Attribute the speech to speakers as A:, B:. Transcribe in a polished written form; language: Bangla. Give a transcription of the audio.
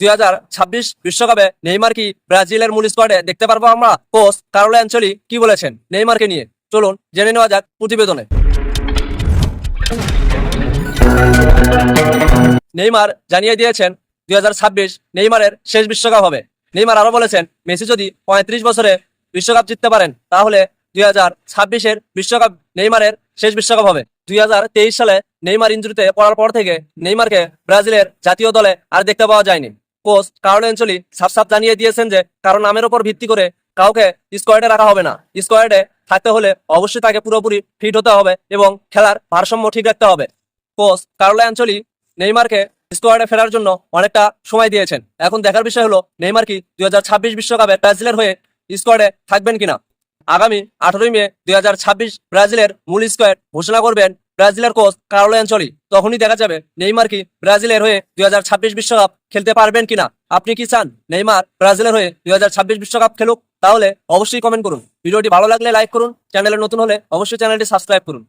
A: 2026 বিশ্বকাপে নেইমার কি ব্রাজিলের মূল স্কোয়াডে দেখতে পারবো আমরা? কোচ কার্লো অ্যানচেলি কি বলেছেন নেইমারকে নিয়ে, চলুন জেনে নেওয়া যাক প্রতিবেদনে। নেইমার জানিয়ে দিয়েছেন 2026 নেইমারের শেষ বিশ্বকাপ হবে। নেইমার আরো বলেছেন, মেসি যদি 35 বছরে বিশ্বকাপ জিততে পারেন তাহলে 2026-এর বিশ্বকাপ নেইমারের শেষ বিশ্বকাপ হবে। 2023 সালে নেইমার ইনজুরিতে পড়ার পর থেকে নেইমারকে ব্রাজিলের জাতীয় দলে আর দেখতে পাওয়া যায়নি। কোচ কার্লো অ্যানচেলি সাফ জানিয়ে দিয়েছেন যে কারো নামের উপর ভিত্তি করে কাউকে স্কোয়াডে রাখা হবে না। স্কোয়াডে থাকতে হলে অবশ্যই তাকে পুরোপুরি ফিট হতে হবে এবং খেলার ভারসাম্য ঠিক রাখতে হবে। কোচ কার্লো অ্যানচেলি নেইমারকে স্কোয়াডে ফেরার জন্য অনেকটা সময় দিয়েছেন। এখন দেখার বিষয় হলো নেইমার কি 2026 বিশ্বকাপে ব্রাজিলের হয়ে স্কোয়াডে থাকবেন কিনা। আগামী 18 মে 2026 ব্রাজিলের মূল স্কোয়াড ঘোষণা করবেন ব্রাজিলের কোচ কার্লো অ্যানচেলি। তখনই দেখা যাবে নেইমার কি ব্রাজিলের হয়ে 2026 বিশ্বকাপ খেলতে পারবেন কিনা। আপনি কি চান নেইমার ব্রাজিলের হয়ে 2026 বিশ্বকাপ খেলুক? তাহলে অবশ্যই কমেন্ট করুন। ভিডিওটি ভালো লাগলে লাইক করুন, চ্যানেলে নতুন হলে অবশ্যই চ্যানেলটি সাবস্ক্রাইব করুন।